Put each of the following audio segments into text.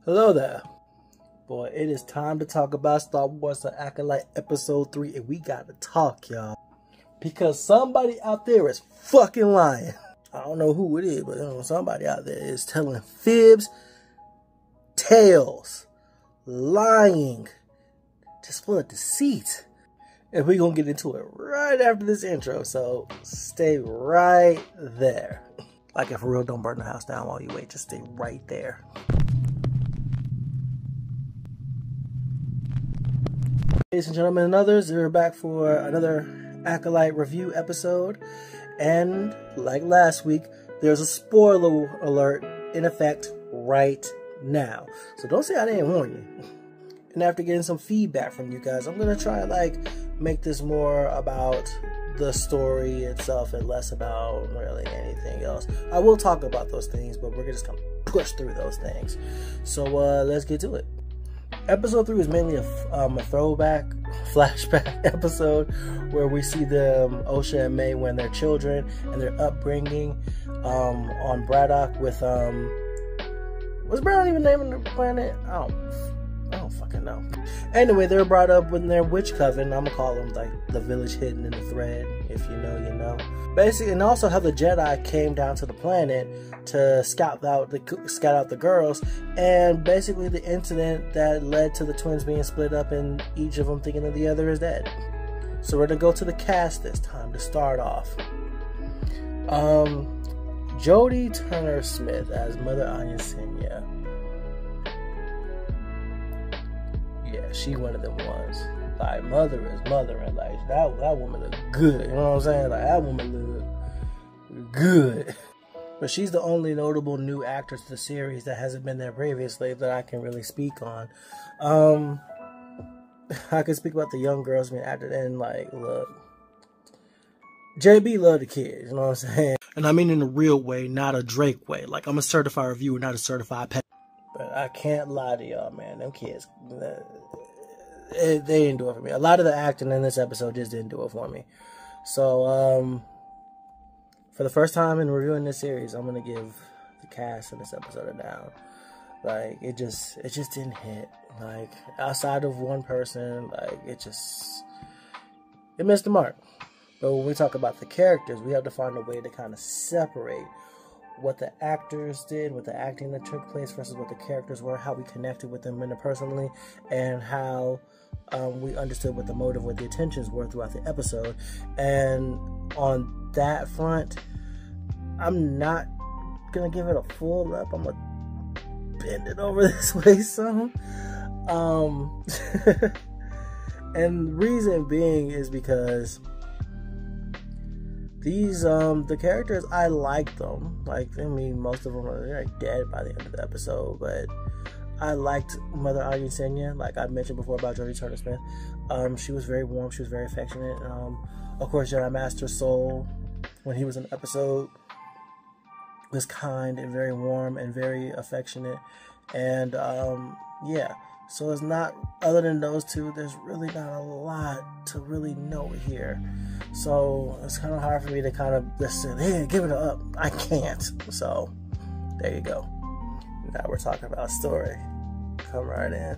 Hello there. Boy, it is time to talk about Star Wars The Acolyte Episode 3, and we gotta talk, y'all. Because somebody out there is fucking lying. I don't know who it is, but somebody out there is telling fibs, tales, lying, just full of deceit. And we're gonna get into it right after this intro, so stay right there. Like, if for real, don't burn the house down while you wait, just stay right there. Ladies and gentlemen and others, we're back for another Acolyte review episode. And like last week, there's a spoiler alert in effect right now. So don't say I didn't warn you. And after getting some feedback from you guys, I'm going to try make this more about the story itself and less about really anything else. I will talk about those things, but we're just going to push through those things. So let's get to it. Episode 3 is mainly a throwback, flashback episode where we see them, Osha and May, when they're children and their upbringing on Braddock with, was Braddock even naming the planet? I don't fucking know. Anyway, they were brought up with their witch coven. I'm gonna call them like the village hidden in the thread. If you know, you know. Basically, and also how the Jedi came down to the planet to scout out the girls, and basically the incident that led to the twins being split up and each of them thinking that the other is dead. So we're gonna go to the cast this time to start off. Jodie Turner-Smith as Mother Anya. Yeah, she one of them ones. Like, mother is mother, and like that woman look good. You know what I'm saying? Like, that woman look good. But she's the only notable new actress to the series that hasn't been there previously that I can really speak on. I can speak about the young girls being acted in. Like, look, JB love the kids. You know what I'm saying? And I mean in a real way, not a Drake way. Like, I'm a certified reviewer, not a certified pet. But I can't lie to y'all, man. Them kids, they didn't do it for me. A lot of the acting in this episode just didn't do it for me. So, for the first time in reviewing this series, I'm gonna give the cast in this episode a down. Like, it just didn't hit. Like, outside of one person, like, it missed the mark. But when we talk about the characters, we have to find a way to kind of separate what the actors did, what the acting that took place versus what the characters were, how we connected with them interpersonally, and how we understood what the motive, what the intentions were throughout the episode. And on that front, I'm not gonna give it a full up. I'm gonna bend it over this way some. And the reason being is because these the characters, I like them. Like, I mean, most of them are dead by the end of the episode, but I liked Mother Anya. Like I mentioned before about Jodie Turner-Smith, she was very warm, she was very affectionate. Of course, Jedi Master Soul, when he was in the episode, was kind and very warm and very affectionate. And yeah, so it's not, other than those two, there's really not a lot to really know here. So it's kind of hard for me to kind of just say, hey, give it up. I can't. So there you go. Now we're talking about story. Come right in.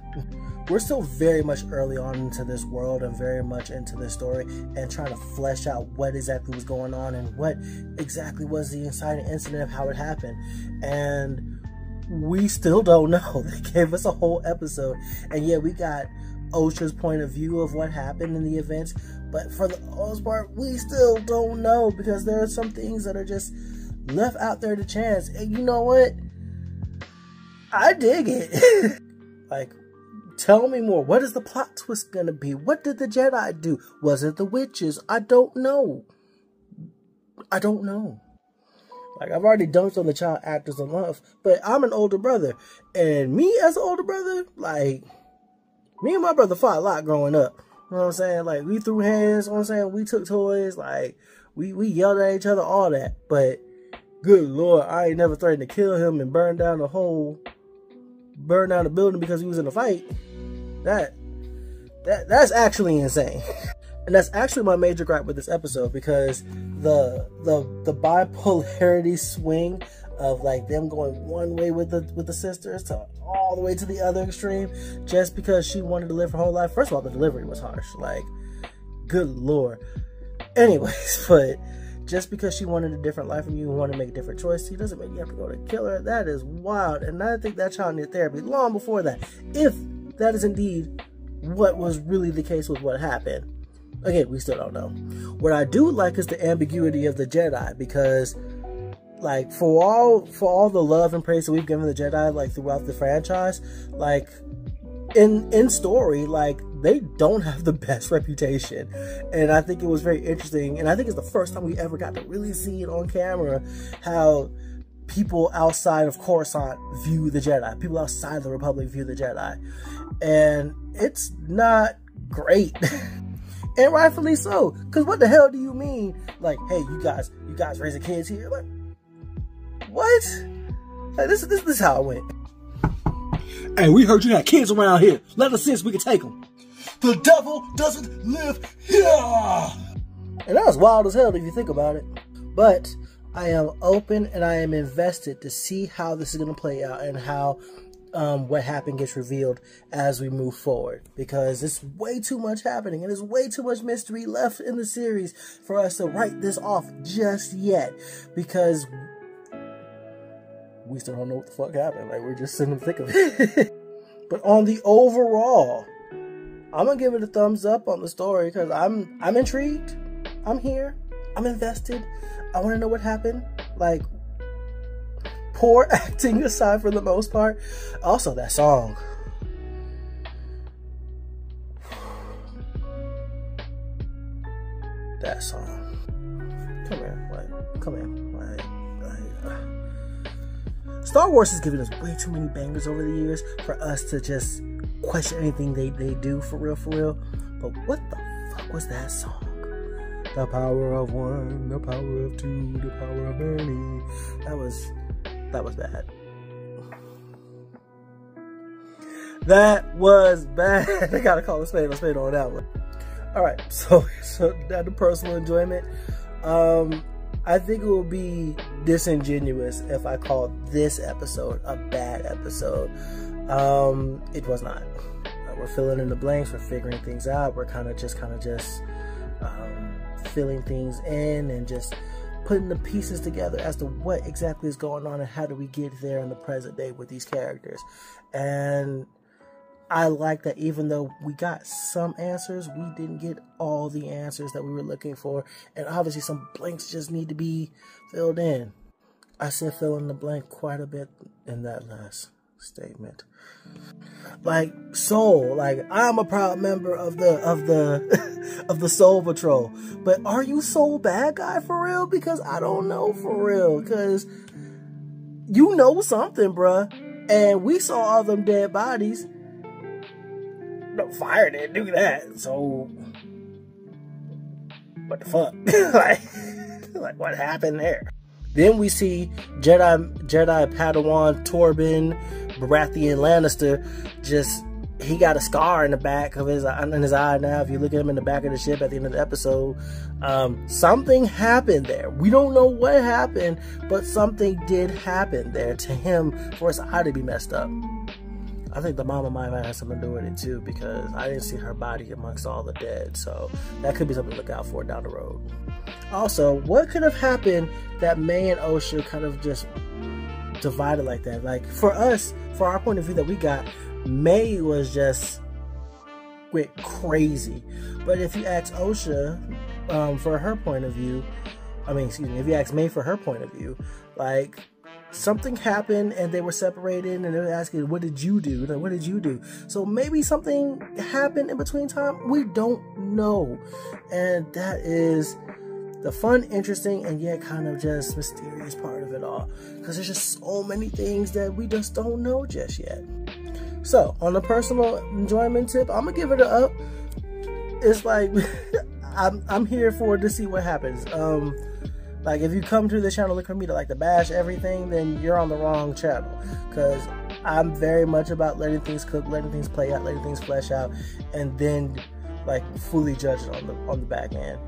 We're still very much early on into this world and very much into this story and trying to flesh out what exactly was going on and what exactly was the inciting incident of how it happened. And we still don't know. They gave us a whole episode, and yeah, we got Osha's point of view of what happened in the events, but for the most part, we still don't know because there are some things that are just left out there to chance. And you know what? I dig it. Like, tell me more. What is the plot twist gonna be? What did the Jedi do? Was it the witches? I don't know. I don't know. Like, I've already dunked on the child actors enough, but I'm an older brother, and me as an older brother, like, me and my brother fought a lot growing up. You know what I'm saying? Like, we threw hands, you know what I'm saying? We took toys, like, we yelled at each other, all that. But, good Lord, I ain't never threatened to kill him and burn down the building because he was in a fight. That's actually insane. And that's actually my major gripe with this episode, because the bipolarity swing of like them going one way with the sisters to all the way to the other extreme just because she wanted to live her whole life. First of all, the delivery was harsh. Like, good Lord. Anyways, but just because she wanted a different life from you and wanted to make a different choice, it doesn't mean you have to go to kill her. That is wild. And I think that child needed therapy long before that, if that is indeed what was really the case with what happened. Again, we still don't know. What I do like is the ambiguity of the Jedi, because like for all the love and praise that we've given the Jedi like throughout the franchise, like in story, like they don't have the best reputation. And I think it was very interesting, and I think it's the first time we ever got to really see it on camera how people outside of Coruscant view the Jedi, people outside the Republic view the Jedi, and it's not great. And rightfully so, because what the hell do you mean? Like, hey, you guys raising kids here? Like, what? Like, this is how it went. Hey, we heard you got kids around here. Let us in so we can take them. The devil doesn't live here. And that was wild as hell if you think about it. But I am open and I am invested to see how this is going to play out and how what happened gets revealed as we move forward, because it's way too much happening and there's way too much mystery left in the series for us to write this off just yet, because we still don't know what the fuck happened. Like, we're just in the thick of it. But on the overall, I'm gonna give it a thumbs up on the story, because I'm intrigued, I'm here, I'm invested, I want to know what happened. Like, poor acting aside for the most part. Also, that song. That song. Come here. Like, come here. Star Wars has given us way too many bangers over the years for us to just question anything they do for real. But what the fuck was that song? The power of one, the power of two, the power of many. That was bad. That was bad. I gotta call a spade on that one. Alright, so that the personal enjoyment. I think it would be disingenuous if I called this episode a bad episode. It was not. We're filling in the blanks, we're figuring things out, we're kind of just filling things in and just putting the pieces together as to what exactly is going on and how do we get there in the present day with these characters. And I like that even though we got some answers, we didn't get all the answers that we were looking for. And obviously some blanks just need to be filled in. I said fill in the blank quite a bit in that last statement. Like Soul, like I'm a proud member of the Soul Patrol, but are you Soul bad guy for real? Because I don't know for real, because you know something, bruh, and we saw all them dead bodies. No, fire didn't do that, so what the fuck? like what happened there? Then we see Jedi Padawan Torben Baratheon Lannister, he got a scar in the back of his eye now. If you look at him in the back of the ship at the end of the episode, something happened there. We don't know what happened, but something did happen there to him for his eye to be messed up. I think the mama might have had something to do with it too, because I didn't see her body amongst all the dead, so that could be something to look out for down the road. Also, what could have happened that May and Osha kind of just divided like that? Like, for us, for our point of view that we got, May was just went crazy. But if you ask Osha for her point of view, if you ask May for her point of view, like, something happened and they were separated and they were asking, what did you do? Like, what did you do? So maybe something happened in between time. We don't know. And that is the fun, interesting, and yet kind of just mysterious part of it all. Because there's just so many things that we just don't know just yet. So, on a personal enjoyment tip, I'm going to give it an up. It's like, I'm here for it to see what happens. Like, if you come to the channel looking for me to bash everything, then you're on the wrong channel. Because I'm very much about letting things cook, letting things play out, letting things flesh out, and then fully judge it on the back end.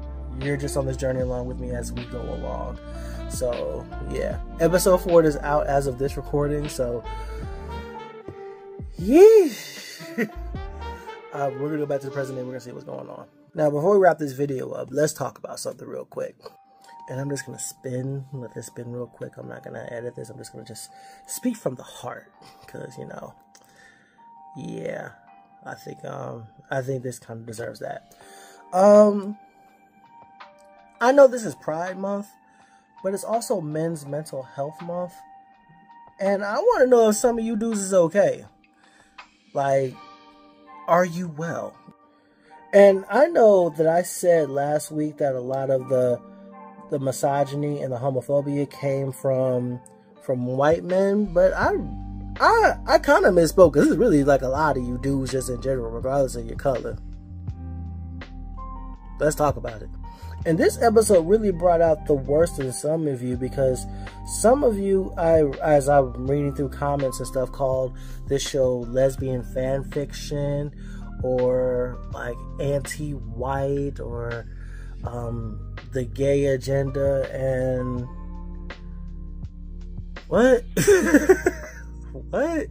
you're just on this journey along with me as we go along. So yeah, episode 4 is out as of this recording. So yeah, we're gonna go back to the present and we're gonna see what's going on. Now, before we wrap this video up, let's talk about something real quick. And I'm just gonna let this spin real quick. I'm not gonna edit this. I'm just gonna speak from the heart, because yeah, I think this kind of deserves that. I know this is Pride Month, but it's also Men's Mental Health Month. And I want to know if some of you dudes is okay. Like, are you well? And I know that I said last week that a lot of the misogyny and the homophobia came from white men, but I kind of misspoke, because this is really like a lot of you dudes just in general, regardless of your color. Let's talk about it. And this episode really brought out the worst in some of you, because some of you, as I'm reading through comments and stuff, called this show lesbian fan fiction, or like anti-white, or the gay agenda, and what? What?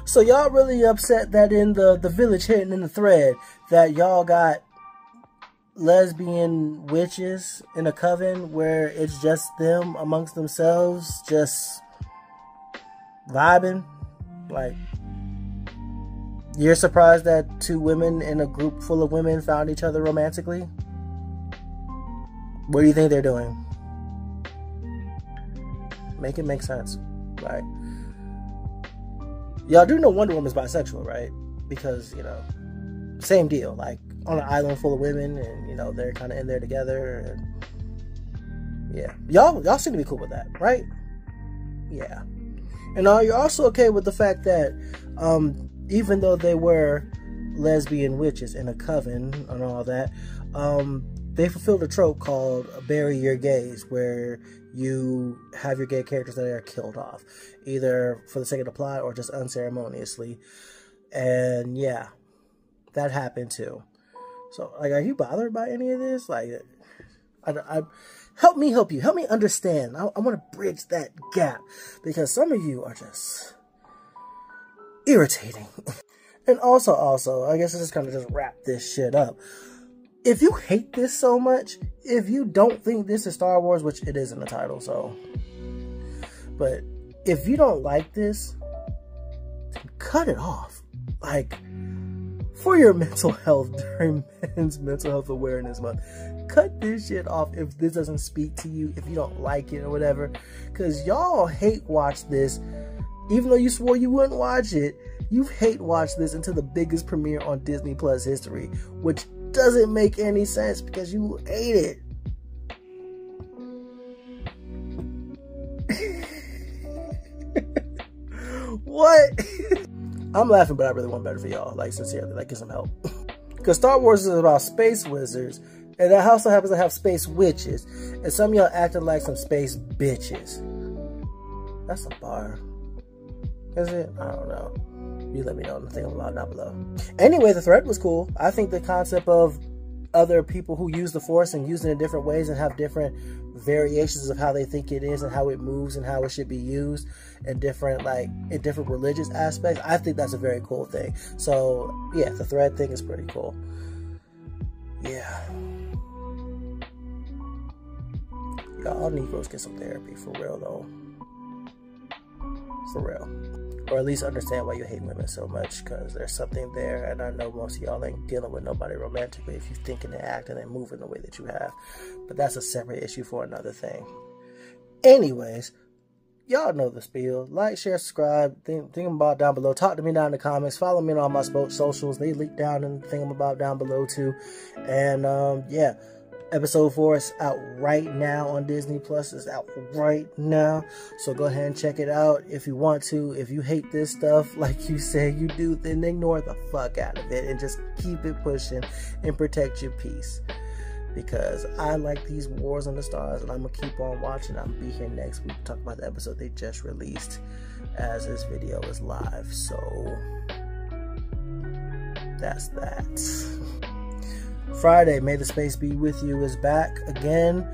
So y'all really upset that in the village hidden in the thread that y'all got lesbian witches in a coven where it's just them amongst themselves, just vibing? Like, you're surprised that 2 women in a group full of women found each other romantically? What do you think they're doing? Make it make sense. Like, y'all do know Wonder Woman's bisexual, right? Because, same deal. Like, on an island full of women, and they're kind of in there together, and yeah, y'all seem to be cool with that, right? Yeah. And you're also okay with the fact that even though they were lesbian witches in a coven and all that, they fulfilled a trope called bury your gays, where you have your gay characters that are killed off, either for the sake of the plot or just unceremoniously. And yeah, that happened too. So, like, are you bothered by any of this? Like, help me help you. Help me understand. I want to bridge that gap, because some of you are just irritating. And also, I guess I just kind of just wrap this shit up. If you hate this so much, if you don't think this is Star Wars, which it is in the title, so, but if you don't like this, then cut it off. Like, for your mental health during Men's Mental Health Awareness Month, cut this shit off if this doesn't speak to you, if you don't like it or whatever, because y'all hate watch this, even though you swore you wouldn't watch it. You've hate watched this into the biggest premiere on Disney Plus history, which doesn't make any sense because you hate it. What? I'm laughing, but I really want better for y'all. Like, sincerely, like, get some help. Because Star Wars is about space wizards, and that also happens to have space witches, and some of y'all acting like some space bitches. That's a bar. Is it? I don't know. You let me know in the thing about down below. Anyway, the thread was cool. I think the concept of other people who use the Force and use it in different ways and have different variations of how they think it is and how it moves and how it should be used in different religious aspects, I think that's a very cool thing. So yeah, the thread thing is pretty cool. Yeah, y'all Negroes get some therapy for real though. For real. Or at least understand why you hate women so much, because there's something there, and I know most of y'all ain't dealing with nobody romantically if you thinking and acting and moving the way that you have, but that's a separate issue for another thing. Anyways, y'all know the spiel. Like, share, subscribe, think about down below. Talk to me down in the comments. Follow me on all my socials. They link down in the thingamabout down below too. And yeah, episode 4 is out right now on Disney Plus. It's out right now, so go ahead and check it out if you want to. If you hate this stuff like you say you do, then ignore the fuck out of it and just keep it pushing and protect your peace, because I like these wars on the stars, and I'm gonna keep on watching. I'll be here next week to talk about the episode they just released as this video is live. So that's that. Friday, May the Space Be With You is back again.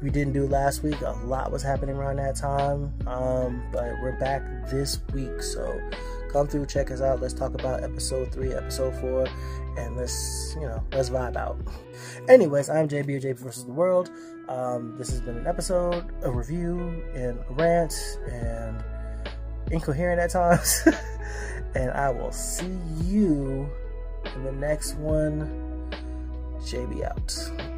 We didn't do last week. A lot was happening around that time, but we're back this week. So come through, check us out. Let's talk about episode 3, episode 4, and let's vibe out. Anyways, I'm JB of JB versus the World. This has been an episode, a review, and a rant, and incoherent at times. And I will see you in the next one. JB out.